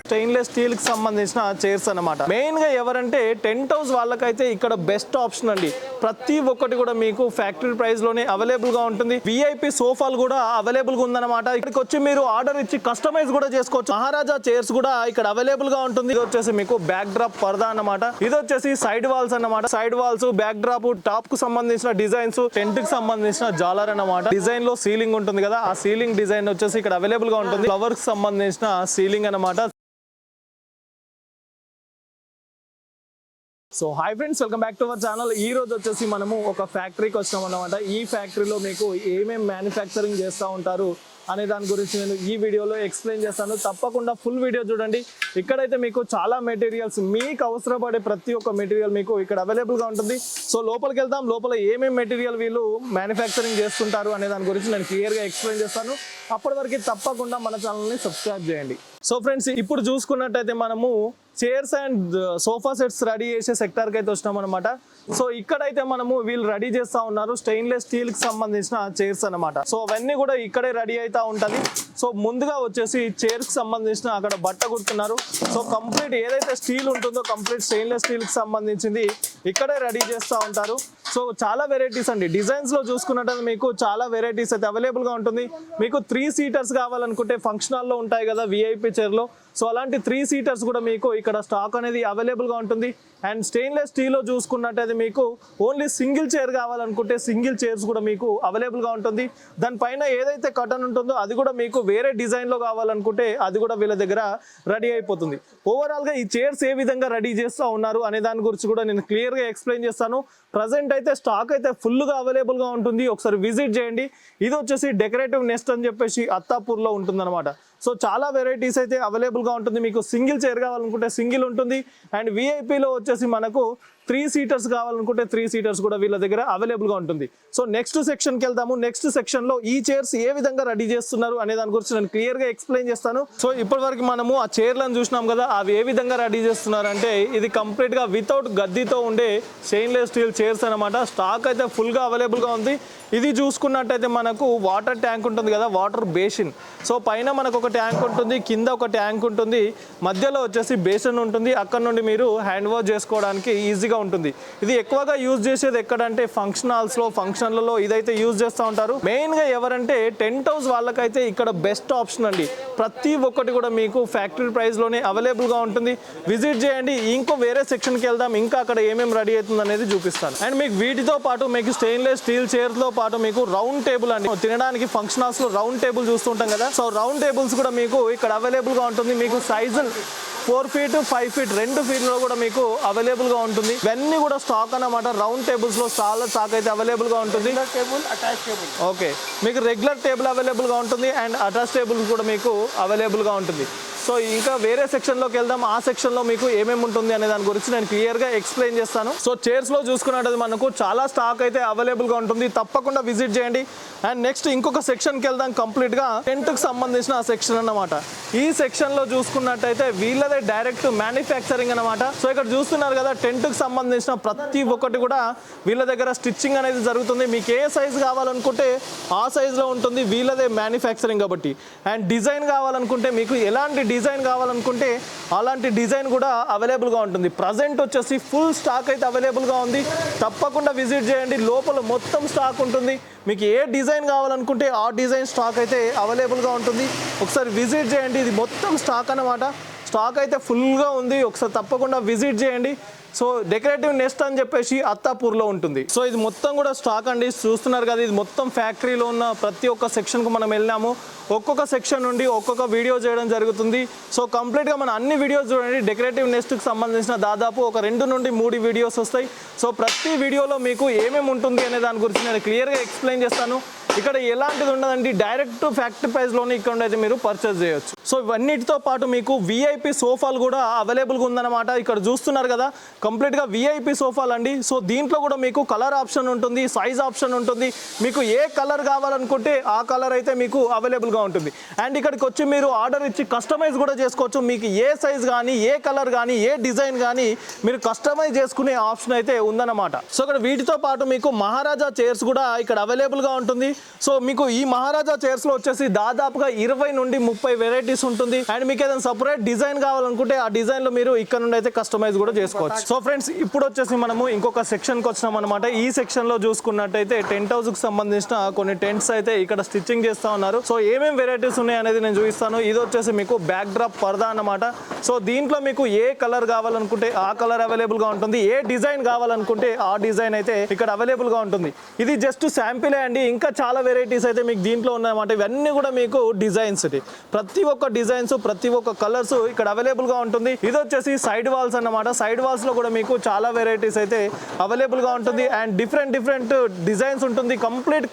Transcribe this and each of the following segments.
Stainless steel కి సంబంధించిన chairs అన్నమాట. మెయిన్ గా ఎవరంటే టెంట్ హౌస్ వాళ్ళకైతే ఇక్కడ బెస్ట్ ఆప్షన్ అండి. ప్రతి ఒక్కటి కూడా మీకు ఫ్యాక్టరీ ప్రైస్ లోనే అవైలబుల్ గా ఉంటుంది. విఐపి సోఫాలు కూడా అవైలబుల్ గా ఉందన్నమాట. ఇక్కడికి వచ్చి మీరు ఆర్డర్ ఇచ్చి కస్టమైజ్ కూడా చేసుకోవచ్చు. మహారాజా చైర్స్ కూడా ఇక్కడ అవైలబుల్ గా ఉంటుంది. ఇది వచ్చేసి మీకు బ్యాక్ డ్రాప్ పర్దా అన్నమాట. ఇది వచ్చేసి సైడ్ వాల్స్ అన్నమాట. Side walls, back drop, top కు సంబంధించిన డిజైన్స్, టెంట్ కి సంబంధించిన జాలర్ అన్నమాట. డిజైన్ లో సీలింగ్ ఉంటుంది కదా, ఆ సీలింగ్ డిజైన్ వచ్చేసి ఇక్కడ అవైలబుల్ గా ఉంటుంది. ఫ్లవర్ కి సంబంధించిన సీలింగ్ అన్నమాట. So hi friends, welcome back to our channel. ఈ రోజు వచ్చేసి మనము ఒక ఫ్యాక్టరీకి వచ్చినాం అన్నమాట. ఈ ఫ్యాక్టరీలో మీకు ఏమేమి మ్యానుఫ్యాక్చరింగ్ చేస్తూ ఉంటారు అనే దాని గురించి నేను ఈ వీడియోలో ఎక్స్ప్లెయిన్ చేస్తాను. తప్పకుండా ఫుల్ వీడియో చూడండి. ఇక్కడైతే మీకు చాలా మెటీరియల్స్, మీకు అవసరపడే ప్రతి ఒక్క మెటీరియల్ మీకు ఇక్కడ అవైలబుల్గా ఉంటుంది. సో లోపలికి వెళ్దాం. లోపల ఏమేమి మెటీరియల్ వీళ్ళు మ్యానుఫ్యాక్చరింగ్ చేస్తుంటారు అనే దాని గురించి నేను క్లియర్గా ఎక్స్ప్లెయిన్ చేస్తాను. అప్పటి వరకు తప్పకుండా మన ఛానల్ని సబ్స్క్రైబ్ చేయండి. సో ఫ్రెండ్స్, ఇప్పుడు చూసుకున్నట్టయితే మనము chairs and sofa sets ready చేసే సెక్టార్కి అయితే వచ్చినాం అనమాట. సో ఇక్కడైతే మనము వీళ్ళు రెడీ చేస్తూ ఉన్నారు స్టెయిన్లెస్ స్టీల్ కి సంబంధించిన చైర్స్ అనమాట. సో అవన్నీ కూడా ఇక్కడే రెడీ అవుతా ఉంటుంది. సో ముందుగా వచ్చేసి చైర్స్ కి సంబంధించిన అక్కడ బట్ట కుడుతున్నారు. సో కంప్లీట్ ఏదైతే స్టీల్ ఉంటుందో కంప్లీట్ స్టెయిన్లెస్ స్టీల్ కి సంబంధించింది ఇక్కడే రెడీ చేస్తూ ఉంటారు. సో చాలా వెరైటీస్ అండి. డిజైన్స్ లో చూసుకున్నట్టు మీకు చాలా వెరైటీస్ అయితే అవైలబుల్ గా ఉంటుంది. మీకు 3 సీటర్స్ కావాలనుకుంటే ఫంక్షన్ హాల్లో ఉంటాయి కదా విఐపి చైర్లో, సో అలాంటి 3 సీటర్స్ కూడా మీకు ఇక్కడ స్టాక్ అనేది అవైలబుల్ గా ఉంటుంది. అండ్ స్టెయిన్లెస్ స్టీల్ లో చూసుకున్నట్టయితే మీకు ఓన్లీ సింగిల్ చైర్ కావాలనుకుంటే సింగిల్ చైర్స్ కూడా మీకు అవైలబుల్ గా ఉంటుంది. దానిపైన ఏదైతే కటన్ ఉంటుందో అది కూడా మీకు వేరే డిజైన్ లో కావాలనుకుంటే అది కూడా వీళ్ళ దగ్గర రెడీ అయిపోతుంది. ఓవరాల్ గా ఈ చైర్స్ ఏ విధంగా రెడీ చేస్తూ ఉన్నారు అనే దాని గురించి కూడా నేను క్లియర్ గా ఎక్స్ప్లెయిన్ చేస్తాను. ప్రజెంట్ అయితే స్టాక్ అయితే ఫుల్ గా అవైలబుల్ గా ఉంటుంది. ఒకసారి విజిట్ చేయండి. ఇది వచ్చేసి డెకరేటివ్ నెస్ట్ అని చెప్పేసి అత్తాపూర్ లో ఉంటుంది అనమాట. సో చాలా వెరైటీస్ అయితే అవైలబుల్ గా ఉంటుంది. మీకు సింగిల్ చైర్ కావాలనుకుంటే సింగిల్ ఉంటుంది. అండ్ విఐపిలో వచ్చేసి మనకు 3 సీటర్స్ కావాలనుకుంటే 3 సీటర్స్ కూడా వీళ్ళ దగ్గర అవైలబుల్ గా ఉంటుంది. సో నెక్స్ట్ సెక్షన్కి వెళ్దాము. నెక్స్ట్ సెక్షన్ లో ఈ చైర్స్ ఏ విధంగా రెడీ చేస్తున్నారు అనే దాని గురించి నేను క్లియర్ గా ఎక్స్ప్లెయిన్ చేస్తాను. సో ఇప్పటి వరకు మనము ఆ చైర్లను చూసినాం కదా, అవి ఏ విధంగా రెడీ చేస్తున్నారు అంటే ఇది కంప్లీట్ గా వితౌట్ గద్దీతో ఉండే స్టెయిన్లెస్ స్టీల్ చైర్స్ అనమాట. స్టాక్ అయితే ఫుల్ గా అవైలబుల్ గా ఉంది. ఇది చూసుకున్నట్టయితే మనకు వాటర్ ట్యాంక్ ఉంటుంది కదా, వాటర్ బేసిన్. సో పైన మనకు ఒక ట్యాంక్ ఉంటుంది, కింద ఒక ట్యాంక్ ఉంటుంది, మధ్యలో వచ్చేసి బేసిన్ ఉంటుంది. అక్కడ నుండి మీరు హ్యాండ్ వాష్ చేసుకోవడానికి ఈజీగా ఉంటుంది. ఇది ఎక్కువగా యూజ్ చేసేది ఎక్కడంటే ఫంక్షన్ హాల్స్ లో, ఫంక్షన్లలో ఇదైతే యూజ్ చేస్తూ ఉంటారు. మెయిన్ గా ఎవరంటే టెంట్ హౌస్ వాళ్ళకైతే ఇక్కడ బెస్ట్ ఆప్షన్ అండి. ప్రతి ఒక్కటి కూడా మీకు ఫ్యాక్టరీ ప్రైస్ లోనే అవైలబుల్ గా ఉంటుంది. విజిట్ చేయండి. ఇంకో వేరే సెక్షన్ కి వెళ్దాం, ఇంకా అక్కడ ఏమేమి రెడీ అవుతుంది అనేది చూపిస్తాను. అండ్ మీకు వీటితో పాటు మీకు స్టెయిన్లెస్ స్టీల్ చైర్ తో పాటు మీకు రౌండ్ టేబుల్ అండి. తినడానికి ఫంక్షన్ హాల్స్ లో రౌండ్ టేబుల్ చూస్తుంటాం కదా, సో రౌండ్ టేబుల్స్ కూడా మీకు ఇక్కడ అవైలబుల్ గా ఉంటుంది. మీకు సైజు 4 ఫీట్ 5 ఫీట్ 2 ఫీట్లో కూడా మీకు అవైలబుల్ గా ఉంటుంది. ఇవన్నీ కూడా స్టాక్ అన్నమాట. రౌండ్ టేబుల్స్ లో చాలా స్టాక్ అయితే అవైలబుల్ గా ఉంటుంది. ఓకే, మీకు రెగ్యులర్ టేబుల్ అవైలబుల్ గా ఉంటుంది అండ్ అటాచ్ టేబుల్ కూడా మీకు అవైలబుల్ గా ఉంటుంది. సో ఇంకా వేరే సెక్షన్లోకి వెళ్దాం. ఆ సెక్షన్లో మీకు ఏమేమి ఉంటుంది అనే దాని గురించి నేను క్లియర్గా ఎక్స్ప్లెయిన్ చేస్తాను. సో చైర్స్లో చూసుకున్నట్టు మనకు చాలా స్టాక్ అయితే అవైలబుల్గా ఉంటుంది. తప్పకుండా విజిట్ చేయండి. అండ్ నెక్స్ట్ ఇంకొక సెక్షన్కి వెళ్దాం. కంప్లీట్గా టెంట్కి సంబంధించిన ఆ సెక్షన్ అన్నమాట. ఈ సెక్షన్లో చూసుకున్నట్టయితే వీళ్ళదే డైరెక్ట్ మ్యానుఫ్యాక్చరింగ్ అనమాట. సో ఇక్కడ చూస్తున్నారు కదా, టెంట్కి సంబంధించిన ప్రతి ఒక్కటి కూడా వీళ్ళ దగ్గర స్టిచ్చింగ్ అనేది జరుగుతుంది. మీకు ఏ సైజు కావాలనుకుంటే ఆ సైజులో ఉంటుంది. వీళ్ళదే మ్యానుఫ్యాక్చరింగ్ కాబట్టి. అండ్ డిజైన్ కావాలనుకుంటే మీకు ఎలాంటి డిజైన్ కావాలనుకుంటే అలాంటి డిజైన్ కూడా అవైలబుల్గా ఉంటుంది. ప్రజెంట్ వచ్చేసి ఫుల్ స్టాక్ అయితే అవైలబుల్గా ఉంది. తప్పకుండా విజిట్ చేయండి. లోపల మొత్తం స్టాక్ ఉంటుంది. మీకు ఏ డిజైన్ కావాలనుకుంటే ఆ డిజైన్ స్టాక్ అయితే అవైలబుల్గా ఉంటుంది. ఒకసారి విజిట్ చేయండి. ఇది మొత్తం స్టాక్ అన్నమాట. స్టాక్ అయితే ఫుల్గా ఉంది. ఒకసారి తప్పకుండా విజిట్ చేయండి. సో డెకరేటివ్ నెస్ట్ అని చెప్పేసి అత్తాపూర్లో ఉంటుంది. సో ఇది మొత్తం కూడా స్టాక్ అండి. చూస్తున్నారు కదా, ఇది మొత్తం ఫ్యాక్టరీలో ఉన్న ప్రతి ఒక్క సెక్షన్కు మనం వెళ్ళాము. ఒక్కొక్క సెక్షన్ నుండి ఒక్కొక్క వీడియో చేయడం జరుగుతుంది. సో కంప్లీట్గా మన అన్ని వీడియోస్ చూడండి. డెకరేటివ్ నెస్ట్కి సంబంధించిన దాదాపు ఒక 2 నుండి 3 వీడియోస్ వస్తాయి. సో ప్రతి వీడియోలో మీకు ఏమేమి ఉంటుంది అనే దాని గురించి నేను క్లియర్గా ఎక్స్ప్లెయిన్ చేస్తాను. ఇక్కడ ఎలాంటిది ఉండదండి, డైరెక్ట్ ఫ్యాక్టరీ ప్రైస్లోనే ఇక్కడ అయితే మీరు పర్చేస్ చేయొచ్చు. సో ఇవన్నిటితో పాటు మీకు విఐపి సోఫాలు కూడా అవైలబుల్గా ఉందన్నమాట. ఇక్కడ చూస్తున్నారు కదా, కంప్లీట్గా విఐపి సోఫాలు అండి. సో దీంట్లో కూడా మీకు కలర్ ఆప్షన్ ఉంటుంది, సైజ్ ఆప్షన్ ఉంటుంది. మీకు ఏ కలర్ కావాలనుకుంటే ఆ కలర్ అయితే మీకు అవైలబుల్గా ఉంటుంది. అండ్ ఇక్కడికి వచ్చి మీరు ఆర్డర్ ఇచ్చి కస్టమైజ్ కూడా చేసుకోవచ్చు. మీకు ఏ సైజ్ కానీ, ఏ కలర్ కానీ, ఏ డిజైన్ కానీ మీరు కస్టమైజ్ చేసుకునే ఆప్షన్ అయితే ఉందన్నమాట. సో ఇక్కడ వీటితో పాటు మీకు మహారాజా చైర్స్ కూడా ఇక్కడ అవైలబుల్గా ఉంటుంది. సో మీకు ఈ మహారాజా చైర్స్ లో వచ్చేసి దాదాపుగా 20 నుండి 30 వెరైటీస్ ఉంటుంది. అండ్ మీకు ఏదైనా సపరేట్ డిజైన్ కావాలనుకుంటే ఆ డిజైన్ లో మీరు ఇక్కడ నుండి అయితే కస్టమైజ్ కూడా చేసుకోవచ్చు. సో ఫ్రెండ్స్, ఇప్పుడు వచ్చేసి మనము ఇంకొక సెక్షన్ కి వచ్చినాం అనమాట. ఈ సెక్షన్ లో చూసుకున్నట్టయితే టెంట్ హౌస్ కి సంబంధించిన కొన్ని టెంట్స్ అయితే ఇక్కడ స్టిచ్చింగ్ చేస్తా ఉన్నారు. సో ఏమేమి వెరైటీస్ ఉన్నాయి అనేది నేను చూపిస్తాను. ఇది వచ్చేసి మీకు బ్యాక్ డ్రాప్ పర్దా అన్నమాట. సో దీంట్లో మీకు ఏ కలర్ కావాలనుకుంటే ఆ కలర్ అవైలబుల్ గా ఉంటుంది, ఏ డిజైన్ కావాలనుకుంటే ఆ డిజైన్ అయితే ఇక్కడ అవైలబుల్ గా ఉంటుంది. ఇది జస్ట్ శాంపిలే అండి, ఇంకా చాలా వెరైటీస్ అయితే మీకు దీంట్లో ఉన్నాయన్నమాట. ఇవన్నీ కూడా మీకు డిజైన్స్, ప్రతి ఒక్క డిజైన్స్, ప్రతి ఒక్క కలర్స్ ఇక్కడ అవైలబుల్ గా ఉంటుంది. ఇది వచ్చేసి సైడ్ వాల్స్ అన్నమాట. సైడ్ వాల్స్ లో కూడా మీకు చాలా వెరైటీస్ అయితే అవైలబుల్ గా ఉంటుంది. అండ్ డిఫరెంట్ డిజైన్స్ ఉంటుంది. కంప్లీట్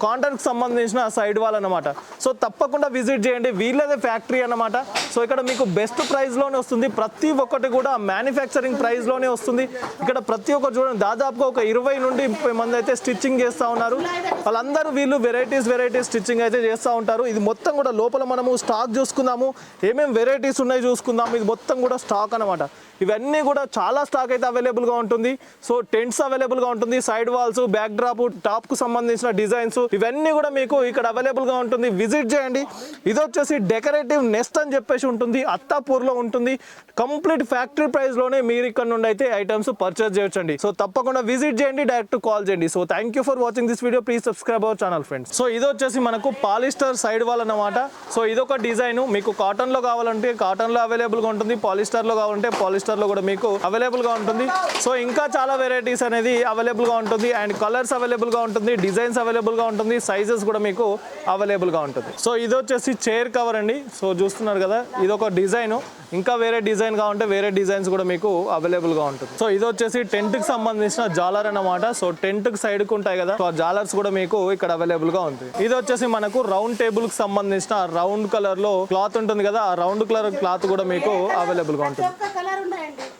కాటన్ కి సంబంధించిన సైడ్ వాల్ అన్నమాట. సో తప్పకుండా విజిట్ చేయండి. వీళ్ళదే ఫ్యాక్టరీ అన్నమాట. సో ఇక్కడ మీకు బెస్ట్ ప్రైస్ లోనే వస్తుంది. ప్రతి ఒక్కటి కూడా మ్యానుఫ్యాక్చరింగ్ ప్రైస్ లోనే వస్తుంది. ఇక్కడ ప్రతి ఒక్కరు చూడండి, దాదాపుగా ఒక 20 నుండి 30 మంది అయితే స్టిచ్చింగ్ చేస్తూ ఉన్నారు. వాళ్ళందరూ వీళ్ళు వెరైటీస్ స్టిచ్చింగ్ అయితే చేస్తూ ఉంటారు. ఇది మొత్తం కూడా లోపల మనము స్టాక్ చూసుకుందాము, ఏమేమి వెరైటీస్ ఉన్నాయి చూసుకుందాము. ఇది మొత్తం కూడా స్టాక్ అన్నమాట. ఇవన్నీ కూడా చాలా స్టాక్ అయితే అవైలబుల్ గా ఉంటుంది. సో టెంట్స్ అవైలబుల్ గా ఉంటుంది, side walls, back drop, top కు సంబంధించిన డిజైన్స్ ఇవన్నీ కూడా మీకు ఇక్కడ అవైలబుల్ గా ఉంటుంది. విజిట్ చేయండి. ఇది వచ్చేసి డెకరేటివ్ నెస్ట్ అని చెప్పేసి ఉంటుంది, అత్తాపూర్ లో ఉంటుంది. కంప్లీట్ ఫ్యాక్టరీ ప్రైస్ లోనే మీరు ఇక్కడ నుండి అయితే ఐటమ్స్ పర్చేస్ చేయొచ్చండి. సో తప్పకుండా విజిట్ చేయండి, డైరెక్ట్ కాల్ చేయండి. So thank you for watching this video. Please subscribe our channel friends. So ఇది వచ్చేసి మనకు పాలిస్టర్ సైడ్ వాల్ అన్నమాట. సో ఇదొక డిజైన్. మీకు కాటన్ లో కావాలంటే కాటన్ లో అవైలబుల్ గా ఉంటుంది, పాలిస్టర్ లో కావాలంటే పాలిస్టర్ లో కూడా మీకు అవైలబుల్ గా ఉంటుంది. సో ఇంకా చాలా వెరైటీస్ అనేది అవైలబుల్ గా ఉంటుంది. అండ్ కలర్స్ అవైలబుల్ గా ఉంటుంది, డిజైన్స్ అవైలబుల్ గా ఉంటుంది, సైజెస్ కూడా మీకు అవైలబుల్ గా ఉంటుంది. సో ఇది వచ్చేసి చైర్ కవర్ అండి. సో చూస్తున్నారు కదా, ఇది ఒక డిజైన్. ఇంకా వేరే డిజైన్ కావాలంటే వేరే డిజైన్స్ కూడా మీకు అవైలబుల్ గా ఉంటుంది. సో ఇది వచ్చేసి టెంట్ కి సంబంధించిన జాలర్ అన్నమాట. సో టెంట్ కి సైడ్ కు ఉంటాయి కదా, సో ఆ జాలర్స్ కూడా మీకు ఇక్కడ అవైలబుల్ గా ఉంది. ఇది వచ్చేసి మనకు రౌండ్ టేబుల్ కి సంబంధించిన రౌండ్ కలర్ లో క్లాత్ ఉంటుంది కదా, ఆ రౌండ్ కలర్ క్లాత్ కూడా మీకు అవైలబుల్ గా ఉంటుంది.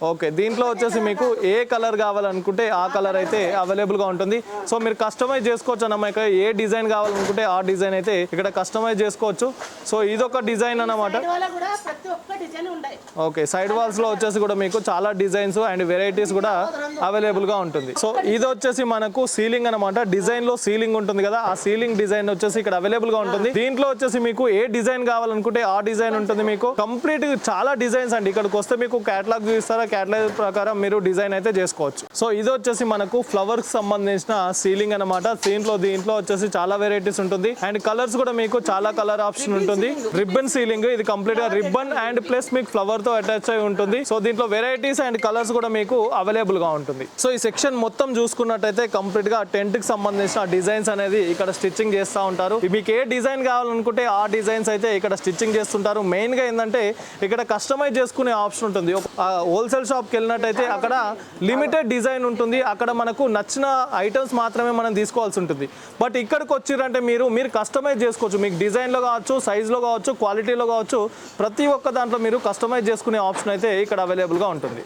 ఓకే, దీంట్లో వచ్చేసి మీకు ఏ కలర్ కావాలనుకుంటే ఆ కలర్ అయితే అవైలబుల్ గా ఉంటుంది. సో మీరు కస్టమైజ్ చేసుకోవచ్చు అన్నమాట. ఏ డిజైన్ కావాలనుకుంటే ఆ డిజైన్ అయితే ఇక్కడ కస్టమైజ్ చేసుకోవచ్చు. సో ఇదొక డిజైన్ అన్నమాట. ఓకే, సైడ్ వాల్స్ లో వచ్చేసి కూడా మీకు చాలా డిజైన్స్ అండ్ వెరైటీస్ కూడా అవైలబుల్ గా ఉంటుంది. సో ఇది వచ్చేసి మనకు సీలింగ్ అన్నమాట. డిజైన్ లో సీలింగ్ ఉంటుంది కదా, ఆ సీలింగ్ డిజైన్ వచ్చేసి ఇక్కడ అవైలబుల్ గా ఉంటుంది. దీంట్లో వచ్చేసి మీకు ఏ డిజైన్ కావాలనుకుంటే ఆ డిజైన్ ఉంటుంది. మీకు కంప్లీట్ చాలా డిజైన్స్ అండి. ఇక్కడికి వస్తే మీకు కేటలాగ్ చూపిస్తారా, కేటలాగ్ ప్రకారం మీరు డిజైన్ అయితే చేసుకోవచ్చు. సో ఇది వచ్చేసి మనకు ఫ్లవర్ కి సంబంధించిన సీలింగ్ అన్నమాట. దీంట్లో వచ్చేసి చాలా వెరైటీస్ ఉంటుంది. అండ్ కలర్స్ కూడా మీకు చాలా కలర్ ఆప్షన్ ఉంటుంది. రిబ్బన్ సీలింగ్, ఇది కంప్లీట్ గా రిబ్బన్ అండ్ ప్లస్ మీకు ఫ్లవర్ తో అటాచ్ అయి ఉంటుంది. సో దీంట్లో వెరైటీస్ అండ్ కలర్స్ కూడా మీకు అవైలబుల్ గా ఉంటుంది. సో ఈ సెక్షన్ మొత్తం చూసుకున్నట్టయితే కంప్లీట్ గా టెంట్ కి సంబంధించిన డిజైన్స్ అనేది ఇక్కడ స్టిచ్చింగ్ చేస్తూ ఉంటారు. మీకు ఏ డిజైన్ కావాలనుకుంటే ఆ డిజైన్స్ అయితే ఇక్కడ స్టిచ్చింగ్ చేస్తుంటారు. మెయిన్ గా ఏంటంటే ఇక్కడ కస్టమైజ్ చేసుకునే ఆప్షన్ ఉంటుంది. హోల్సేల్ షాప్కి వెళ్ళినట్టయితే అక్కడ లిమిటెడ్ డిజైన్ ఉంటుంది. అక్కడ మనకు నచ్చిన ఐటమ్స్ మాత్రమే మనం తీసుకోవాల్సి ఉంటుంది. బట్ ఇక్కడికి వచ్చిరంటే మీరు కస్టమైజ్ చేసుకోవచ్చు. మీకు డిజైన్లో కావచ్చు, సైజులో కావచ్చు, క్వాలిటీలో కావచ్చు, ప్రతి ఒక్క దాంట్లో మీరు కస్టమైజ్ చేసుకునే ఆప్షన్ అయితే ఇక్కడ అవైలబుల్గా ఉంటుంది.